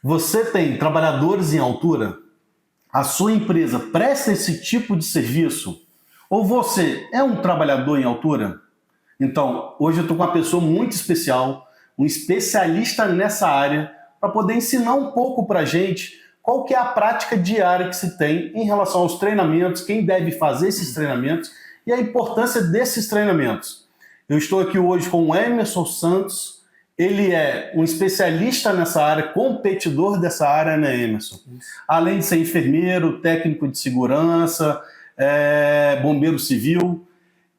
Você tem trabalhadores em altura? A sua empresa presta esse tipo de serviço? Ou você é um trabalhador em altura? Então, hoje eu estou com uma pessoa muito especial, um especialista nessa área, para poder ensinar um pouco para a gente qual que é a prática diária que se tem em relação aos treinamentos, quem deve fazer esses treinamentos e a importância desses treinamentos. Eu estou aqui hoje com o Emerson Santos. Ele é um especialista nessa área, competidor dessa área, né, Emerson? Além de ser enfermeiro, técnico de segurança, bombeiro civil.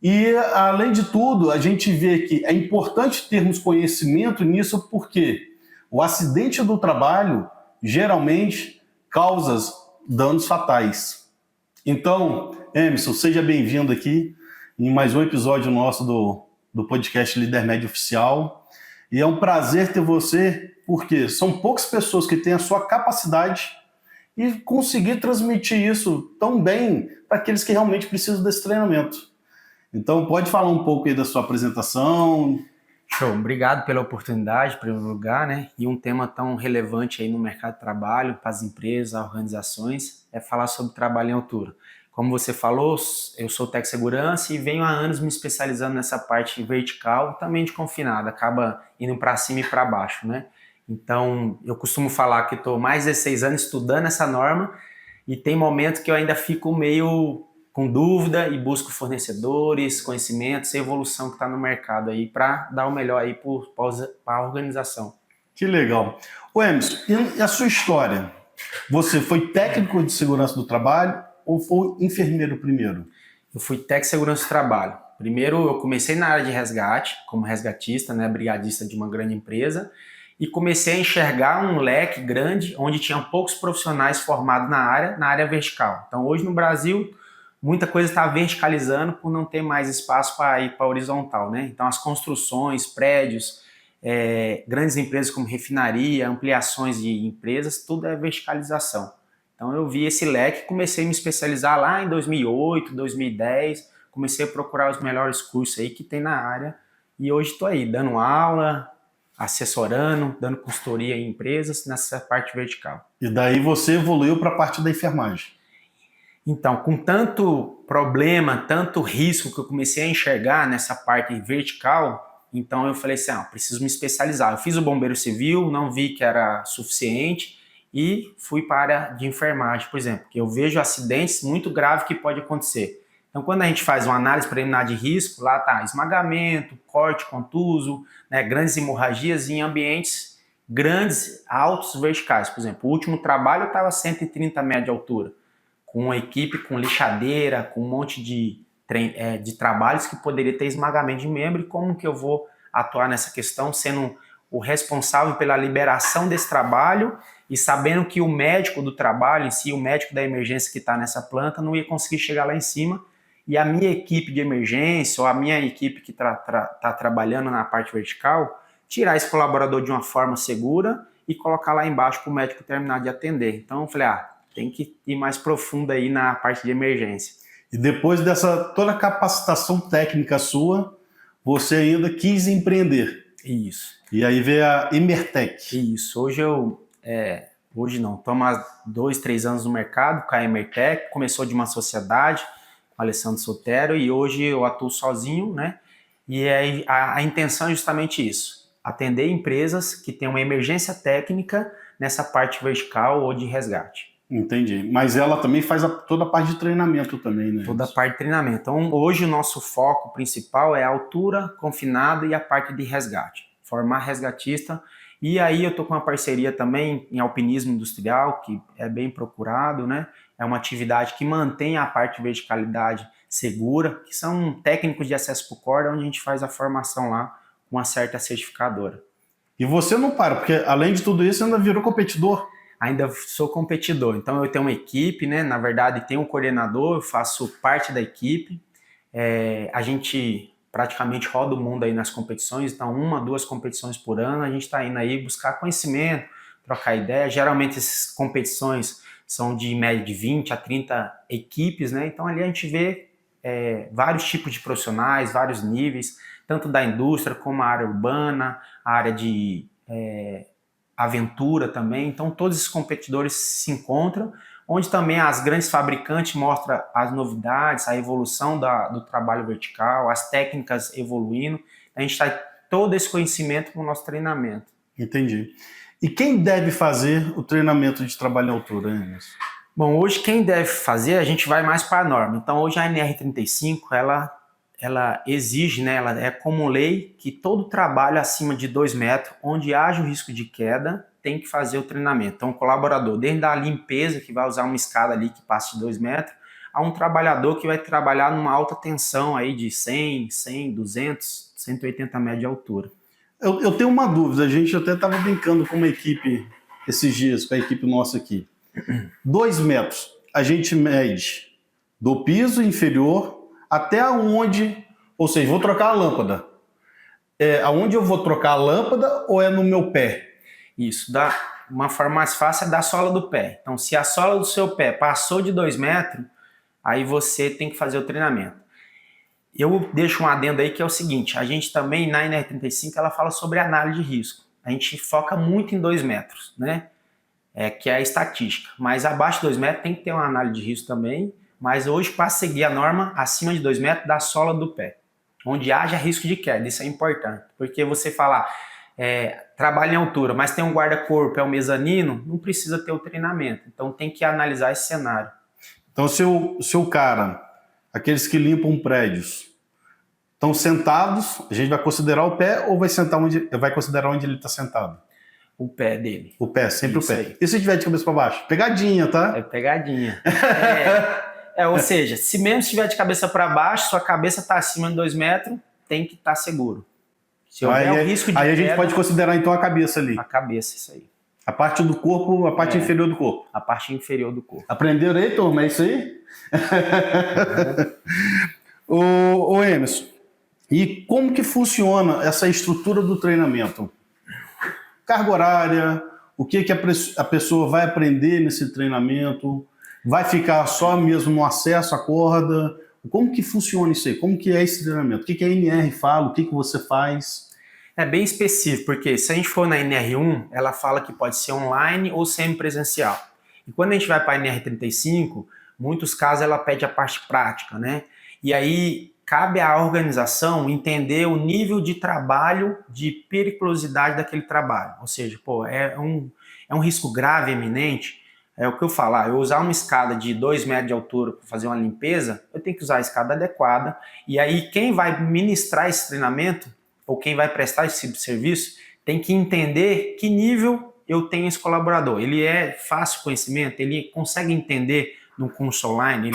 E, além de tudo, a gente vê que é importante termos conhecimento nisso porque o acidente do trabalho geralmente causa danos fatais. Então, Emerson, seja bem-vindo aqui em mais um episódio nosso do podcast Líder Médio Oficial. E é um prazer ter você, porque são poucas pessoas que têm a sua capacidade e conseguir transmitir isso tão bem para aqueles que realmente precisam desse treinamento. Então, pode falar um pouco aí da sua apresentação. Show, obrigado pela oportunidade, em primeiro lugar, né? E um tema tão relevante aí no mercado de trabalho, para as empresas, organizações, é falar sobre trabalho em altura. Como você falou, eu sou técnico de segurança e venho há anos me especializando nessa parte vertical, também de confinado, acaba indo para cima e para baixo, né? Então, eu costumo falar que estou mais de 16 anos estudando essa norma e tem momentos que eu ainda fico meio com dúvida e busco fornecedores, conhecimentos e evolução que está no mercado aí para dar o melhor aí para a organização. Que legal. O Emerson, e a sua história? Você foi técnico de segurança do trabalho ou foi enfermeiro primeiro? Eu fui técnico de segurança do trabalho. Primeiro eu comecei na área de resgate, como resgatista, né, brigadista de uma grande empresa, e comecei a enxergar um leque grande onde tinham poucos profissionais formados na área vertical. Então hoje no Brasil muita coisa está verticalizando por não ter mais espaço para ir para horizontal, né? Então as construções, prédios, grandes empresas como refinaria, ampliações de empresas, tudo é verticalização. Então eu vi esse leque e comecei a me especializar lá em 2008, 2010, comecei a procurar os melhores cursos aí que tem na área e hoje estou aí dando aula, assessorando, dando consultoria em empresas nessa parte vertical. E daí você evoluiu para a parte da enfermagem. Então, com tanto problema, tanto risco que eu comecei a enxergar nessa parte vertical, então eu falei assim, preciso me especializar. Eu fiz o bombeiro civil, não vi que era suficiente e fui para a área de enfermagem, por exemplo, que eu vejo acidentes muito graves que pode acontecer. Então, quando a gente faz uma análise preliminar de risco, lá está esmagamento, corte, contuso, né, grandes hemorragias em ambientes grandes, altos, verticais. Por exemplo, o último trabalho estava a 130 metros de altura, com uma equipe com lixadeira, com um monte de trabalhos que poderia ter esmagamento de membro, e como que eu vou atuar nessa questão, sendo o responsável pela liberação desse trabalho e sabendo que o médico do trabalho em si, o médico da emergência que está nessa planta, não ia conseguir chegar lá em cima, e a minha equipe de emergência, ou a minha equipe que está trabalhando na parte vertical, tirar esse colaborador de uma forma segura e colocar lá embaixo para o médico terminar de atender. Então eu falei, tem que ir mais profundo aí na parte de emergência. E depois dessa toda a capacitação técnica sua, você ainda quis empreender. Isso. E aí veio a Emertec. Isso. Hoje não, estou há 2, 3 anos no mercado com a Emertec, começou de uma sociedade com o Alessandro Sotero e hoje eu atuo sozinho, né? E a intenção é justamente isso, atender empresas que têm uma emergência técnica nessa parte vertical ou de resgate. Entendi. Mas ela também faz toda a parte de treinamento também, né? Toda a parte de treinamento. Então, hoje o nosso foco principal é a altura, confinado e a parte de resgate. Formar resgatista. E aí eu estou com uma parceria também em alpinismo industrial, que é bem procurado, né? É uma atividade que mantém a parte de verticalidade segura, que são técnicos de acesso por corda, onde a gente faz a formação lá com uma certa certificadora. E você não para, porque além de tudo isso, ainda virou competidor. Ainda sou competidor, então eu tenho uma equipe, né? Na verdade tenho um coordenador, eu faço parte da equipe, a gente praticamente roda o mundo aí nas competições, então 1, 2 competições por ano, a gente está indo aí buscar conhecimento, trocar ideia, geralmente essas competições são de média de 20 a 30 equipes, né? Então ali a gente vê vários tipos de profissionais, vários níveis, tanto da indústria como a área urbana, a área de Aventura também. Então, todos esses competidores se encontram, onde também as grandes fabricantes mostram as novidades, a evolução do trabalho vertical, as técnicas evoluindo. A gente traz todo esse conhecimento para o nosso treinamento. Entendi. E quem deve fazer o treinamento de trabalho em altura, Emerson? Bom, hoje quem deve fazer, a gente vai mais para a norma. Então, hoje a NR35, ela exige, né, ela é como lei que todo trabalho acima de 2 metros, onde haja o risco de queda, tem que fazer o treinamento. Então, o colaborador, desde a limpeza, que vai usar uma escada ali que passa de 2 metros, a um trabalhador que vai trabalhar numa alta tensão aí de 100, 200, 180 metros de altura. Eu tenho uma dúvida, a gente até estava brincando com uma equipe esses dias, com a equipe nossa aqui. 2 metros, a gente mede do piso inferior até aonde, ou seja, vou trocar a lâmpada. Aonde eu vou trocar a lâmpada ou é no meu pé? Isso, uma forma mais fácil é da sola do pé. Então, se a sola do seu pé passou de 2 metros, aí você tem que fazer o treinamento. Eu deixo um adendo aí que é o seguinte, a gente também, na NR35, ela fala sobre análise de risco. A gente foca muito em 2 metros, né? Que é a estatística. Mas abaixo de 2 metros tem que ter uma análise de risco também, mas hoje, para seguir a norma, acima de 2 metros da sola do pé, onde haja risco de queda, isso é importante. Porque você falar, trabalha em altura, mas tem um guarda-corpo, é um mezanino, não precisa ter o treinamento. Então tem que analisar esse cenário. Então, se o cara, aqueles que limpam prédios, estão sentados, a gente vai considerar o pé ou vai considerar onde ele está sentado? O pé dele. O pé, sempre Isso o pé. aí. E se tiver de cabeça para baixo? Pegadinha, tá? É pegadinha. Ou seja, se mesmo estiver de cabeça para baixo, sua cabeça está acima de 2 metros, tem que estar seguro. Se houver o risco de aí a gente queda, pode considerar então a cabeça ali. a cabeça, isso aí. A parte do corpo, a parte inferior do corpo. A parte inferior do corpo. Aprenderam aí, turma? É isso aí? Ô Emerson, e como que funciona essa estrutura do treinamento? Carga horária, o que a pessoa vai aprender nesse treinamento? Vai ficar só mesmo no acesso à corda? Como que funciona isso aí? Como que é esse treinamento? O que a NR fala? O que você faz? É bem específico, porque se a gente for na NR1, ela fala que pode ser online ou semipresencial. E quando a gente vai para a NR35, muitos casos ela pede a parte prática, né? E aí cabe à organização entender o nível de trabalho, de periculosidade daquele trabalho. Ou seja, é um risco grave, eminente. É o que eu falo, eu usar uma escada de 2 metros de altura para fazer uma limpeza, eu tenho que usar a escada adequada. E aí quem vai ministrar esse treinamento, ou quem vai prestar esse tipo de serviço, tem que entender que nível eu tenho esse colaborador. Ele é fácil conhecimento, ele consegue entender no curso online,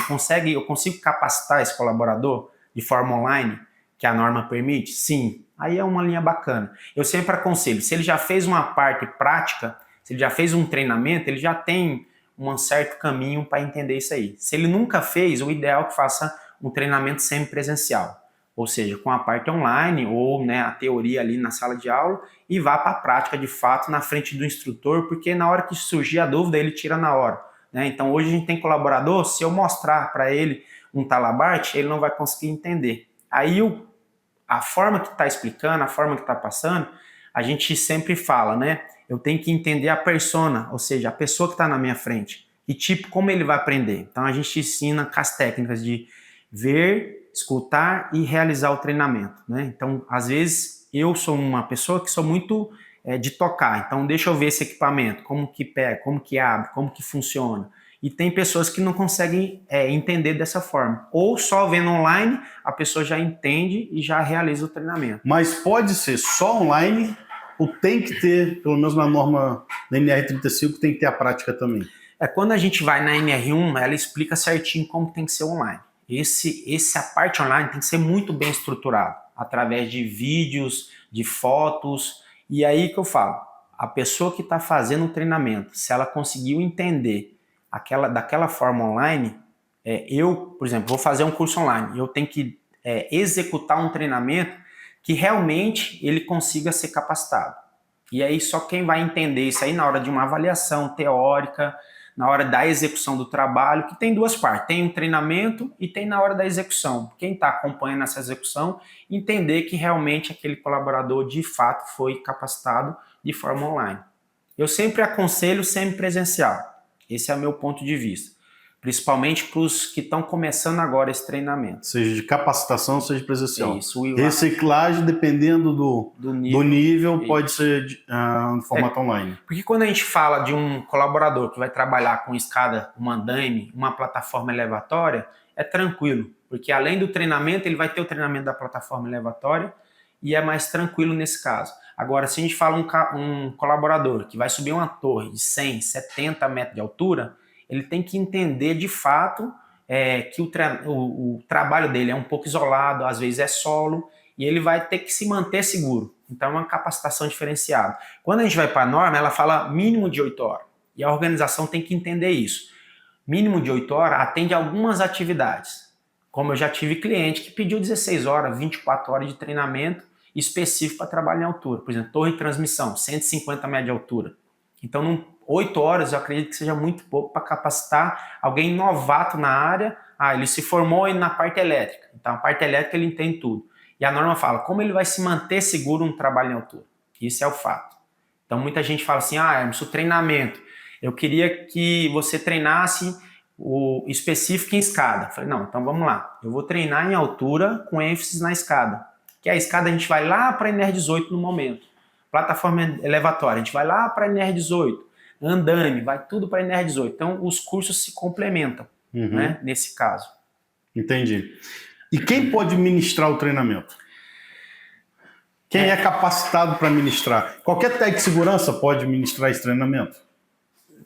eu consigo capacitar esse colaborador de forma online, que a norma permite? Sim. Aí é uma linha bacana. Eu sempre aconselho, se ele já fez uma parte prática, se ele já fez um treinamento, ele já tem um certo caminho para entender isso aí. Se ele nunca fez, o ideal é que faça um treinamento semipresencial. Ou seja, com a parte online ou, né, a teoria ali na sala de aula e vá para a prática de fato na frente do instrutor, porque na hora que surgir a dúvida, ele tira na hora. Né? Então hoje a gente tem colaborador, se eu mostrar para ele um talabarte, ele não vai conseguir entender. Aí a forma que está explicando, a forma que está passando, a gente sempre fala, né? Eu tenho que entender a persona, ou seja, a pessoa que está na minha frente. E tipo, como ele vai aprender? Então a gente ensina com as técnicas de ver, escutar e realizar o treinamento, né? Então, às vezes, eu sou uma pessoa que sou muito de tocar. Então, deixa eu ver esse equipamento, como que pega, como que abre, como que funciona. E tem pessoas que não conseguem entender dessa forma. Ou só vendo online, a pessoa já entende e já realiza o treinamento. Mas pode ser só online ou tem que ter, pelo menos na norma da NR35, tem que ter a prática também? Quando a gente vai na NR1, ela explica certinho como tem que ser online. A parte online tem que ser muito bem estruturada, através de vídeos, de fotos. E aí que eu falo, a pessoa que está fazendo o treinamento, se ela conseguiu entender daquela forma online, eu, por exemplo, vou fazer um curso online, eu tenho que executar um treinamento que realmente ele consiga ser capacitado. E aí só quem vai entender isso aí na hora de uma avaliação teórica, na hora da execução do trabalho, que tem duas partes, tem um treinamento e tem na hora da execução. Quem está acompanhando essa execução, entender que realmente aquele colaborador de fato foi capacitado de forma online. Eu sempre aconselho semipresencial. Esse é o meu ponto de vista. Principalmente para os que estão começando agora esse treinamento. Seja de capacitação, seja presencial. Isso. Reciclagem, dependendo do nível pode ser no formato online. Porque quando a gente fala de um colaborador que vai trabalhar com escada, um andaime, uma plataforma elevatória, é tranquilo. Porque além do treinamento, ele vai ter o treinamento da plataforma elevatória e é mais tranquilo nesse caso. Agora, se a gente fala um colaborador que vai subir uma torre de 100, 70 metros de altura, ele tem que entender de fato que o trabalho dele é um pouco isolado, às vezes é solo, e ele vai ter que se manter seguro. Então é uma capacitação diferenciada. Quando a gente vai para a norma, ela fala mínimo de 8 horas. E a organização tem que entender isso. Mínimo de 8 horas atende a algumas atividades. Como eu já tive cliente que pediu 16 horas, 24 horas de treinamento específico para trabalhar em altura. Por exemplo, torre de transmissão, 150 metros de altura. Então, 8 horas eu acredito que seja muito pouco para capacitar alguém novato na área. Ele se formou na parte elétrica. Então, a parte elétrica ele entende tudo. E a norma fala como ele vai se manter seguro no trabalho em altura. Isso é o fato. Então, muita gente fala assim, Hermes, o treinamento. Eu queria que você treinasse o específico em escada. Eu falei, não, então vamos lá. Eu vou treinar em altura com ênfase na escada. Que a escada a gente vai lá para a NR18 no momento. Plataforma elevatória, a gente vai lá para a NR18. Andame, vai tudo para a NR18. Então, os cursos se complementam, né, nesse caso. Entendi. E quem pode ministrar o treinamento? Quem é capacitado para ministrar? Qualquer técnico de segurança pode ministrar esse treinamento?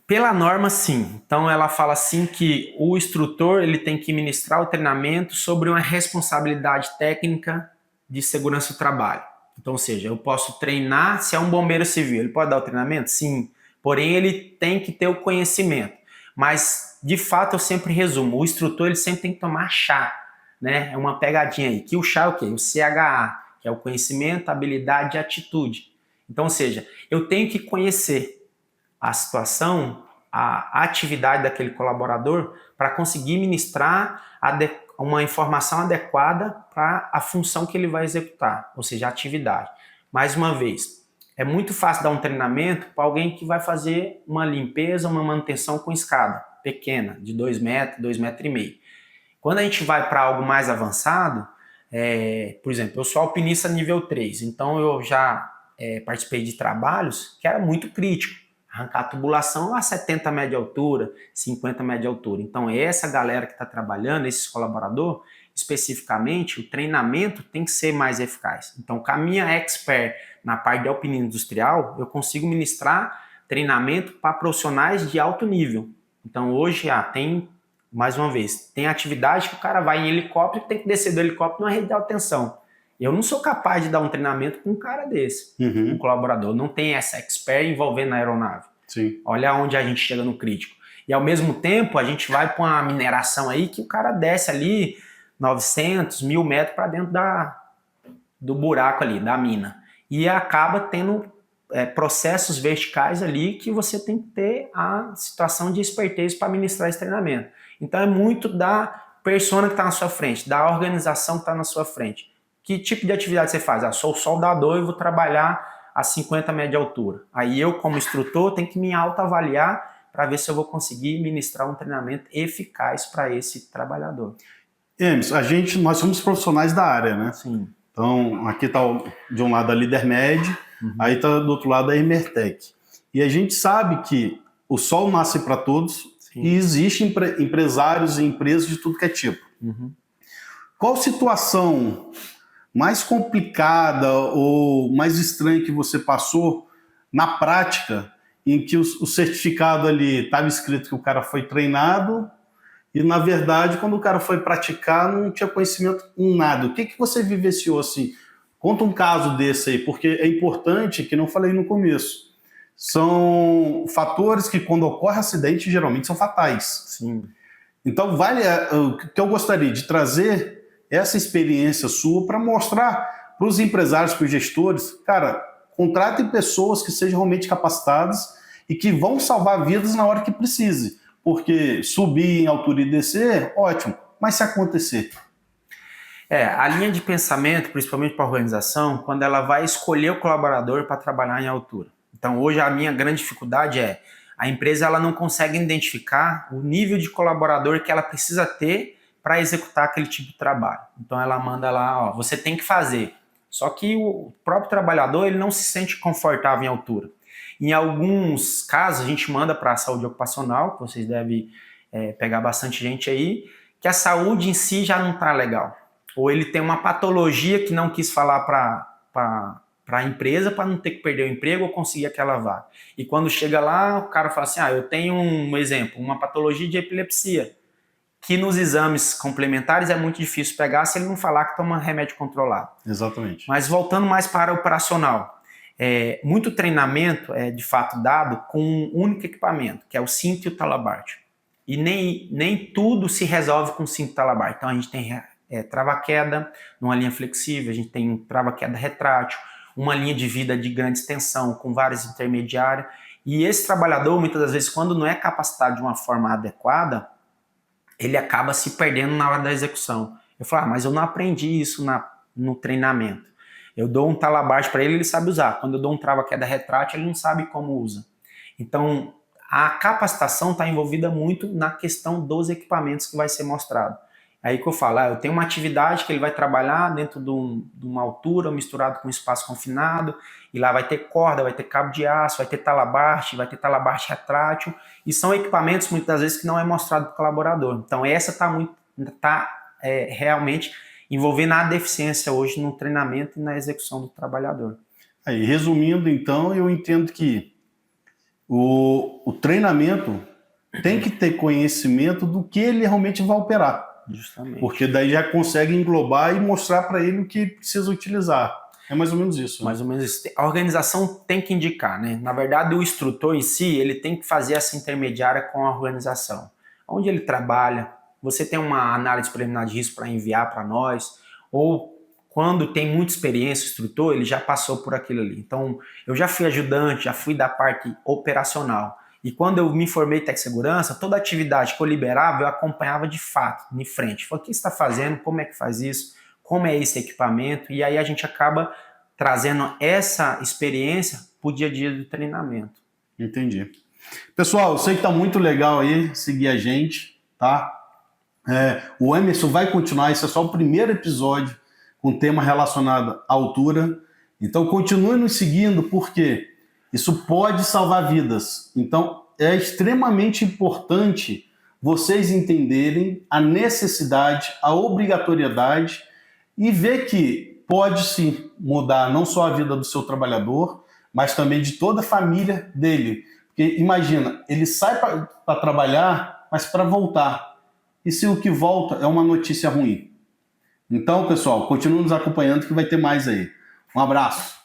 Pela norma, sim. Então, ela fala assim que o instrutor ele tem que ministrar o treinamento sobre uma responsabilidade técnica de segurança do trabalho. Então, ou seja, eu posso treinar, se é um bombeiro civil, ele pode dar o treinamento? Sim. Porém, ele tem que ter o conhecimento. Mas, de fato, eu sempre resumo, o instrutor ele sempre tem que tomar chá, né? É uma pegadinha aí. Que o chá é o quê? O CHA, que é o conhecimento, habilidade e atitude. Então, ou seja, eu tenho que conhecer a situação, a atividade daquele colaborador para conseguir ministrar uma informação adequada para a função que ele vai executar, ou seja, a atividade. Mais uma vez, é muito fácil dar um treinamento para alguém que vai fazer uma limpeza, uma manutenção com escada pequena, de 2 metros, 2,5 metros. Quando a gente vai para algo mais avançado, por exemplo, eu sou alpinista nível 3, então eu já participei de trabalhos que era muito crítico. Arrancar a tubulação a 70 metros de altura, 50 metros de altura. Então, essa galera que está trabalhando, esses colaboradores, especificamente, o treinamento tem que ser mais eficaz. Então, com a minha expert na parte de alpinismo industrial, eu consigo ministrar treinamento para profissionais de alto nível. Então, hoje, tem, mais uma vez, tem atividade que o cara vai em helicóptero e tem que descer do helicóptero numa rede de alta tensão. Eu não sou capaz de dar um treinamento com um cara desse, um colaborador. Não tem essa expert envolvendo a aeronave. Sim. Olha onde a gente chega no crítico. E ao mesmo tempo, a gente vai para uma mineração aí que o cara desce ali 900, 1.000 metros para dentro do buraco ali, da mina. E acaba tendo processos verticais ali que você tem que ter a situação de expertise para ministrar esse treinamento. Então é muito da persona que está na sua frente, da organização que está na sua frente. Que tipo de atividade você faz? Sou soldador e vou trabalhar a 50 metros de altura. Aí eu, como instrutor, tenho que me autoavaliar para ver se eu vou conseguir ministrar um treinamento eficaz para esse trabalhador. Hermes, nós somos profissionais da área, né? Sim. Então, aqui está de um lado a LeaderMed, aí está do outro lado a Emertec. E a gente sabe que o sol nasce para todos. Sim. E existem empresários e empresas de tudo que é tipo. Qual situação mais complicada ou mais estranha que você passou na prática, em que o certificado ali estava escrito que o cara foi treinado e, na verdade, quando o cara foi praticar, não tinha conhecimento em nada? O que você vivenciou assim? Conta um caso desse aí, porque é importante, que não falei no começo, são fatores que, quando ocorre acidente, geralmente são fatais. Sim. Então, o que eu gostaria de trazer essa experiência sua para mostrar para os empresários, para os gestores, cara, contratem pessoas que sejam realmente capacitadas e que vão salvar vidas na hora que precise. Porque subir em altura e descer, ótimo, mas se acontecer? A linha de pensamento, principalmente para a organização, quando ela vai escolher o colaborador para trabalhar em altura. Então, hoje a minha grande dificuldade é a empresa ela não consegue identificar o nível de colaborador que ela precisa ter para executar aquele tipo de trabalho. Então, ela manda lá, ó, você tem que fazer. Só que o próprio trabalhador ele não se sente confortável em altura. Em alguns casos, a gente manda para a saúde ocupacional, que vocês devem pegar bastante gente aí, que a saúde em si já não está legal. Ou ele tem uma patologia que não quis falar para a empresa para não ter que perder o emprego ou conseguir aquela vaga. E quando chega lá, o cara fala assim, eu tenho um exemplo, uma patologia de epilepsia, que nos exames complementares é muito difícil pegar se ele não falar que toma remédio controlado. Exatamente. Mas voltando mais para o operacional, muito treinamento é de fato dado com um único equipamento, que é o cinto e o talabarte. E nem tudo se resolve com cinto e talabarte. Então a gente tem trava-queda numa linha flexível, a gente tem um trava-queda retrátil, uma linha de vida de grande extensão com várias intermediárias. E esse trabalhador, muitas das vezes, quando não é capacitado de uma forma adequada, ele acaba se perdendo na hora da execução. Eu falo, mas eu não aprendi isso no treinamento. Eu dou um talabarte para ele sabe usar. Quando eu dou um trava-queda retrátil, ele não sabe como usa. Então, a capacitação está envolvida muito na questão dos equipamentos que vai ser mostrado. Aí que eu falo, eu tenho uma atividade que ele vai trabalhar dentro de uma altura misturado com um espaço confinado, e lá vai ter corda, vai ter cabo de aço, vai ter talabarte retrátil, e são equipamentos muitas das vezes que não é mostrado para o colaborador. Então essa está realmente envolvendo a deficiência hoje no treinamento e na execução do trabalhador. Aí, resumindo então, eu entendo que o treinamento tem que ter conhecimento do que ele realmente vai operar. Justamente. Porque daí já consegue englobar e mostrar para ele o que precisa utilizar. É mais ou menos isso. Mais ou menos isso. A organização tem que indicar, né? Na verdade, o instrutor em si, ele tem que fazer essa intermediária com a organização. Onde ele trabalha, você tem uma análise preliminar de risco para enviar para nós, ou quando tem muita experiência o instrutor, ele já passou por aquilo ali. Então, eu já fui ajudante, já fui da parte operacional. E quando eu me formei em Tec-Segurança, toda atividade que eu liberava, eu acompanhava de fato, de frente. Falei, o que você está fazendo? Como é que faz isso? Como é esse equipamento? E aí a gente acaba trazendo essa experiência para o dia a dia do treinamento. Entendi. Pessoal, eu sei que está muito legal aí seguir a gente, tá? O Emerson vai continuar, esse é só o primeiro episódio com tema relacionado à altura. Então continue nos seguindo, porque isso pode salvar vidas. Então, é extremamente importante vocês entenderem a necessidade, a obrigatoriedade e ver que pode sim mudar não só a vida do seu trabalhador, mas também de toda a família dele. Porque imagina, ele sai para trabalhar, mas para voltar. E se o que volta é uma notícia ruim? Então, pessoal, continue nos acompanhando que vai ter mais aí. Um abraço.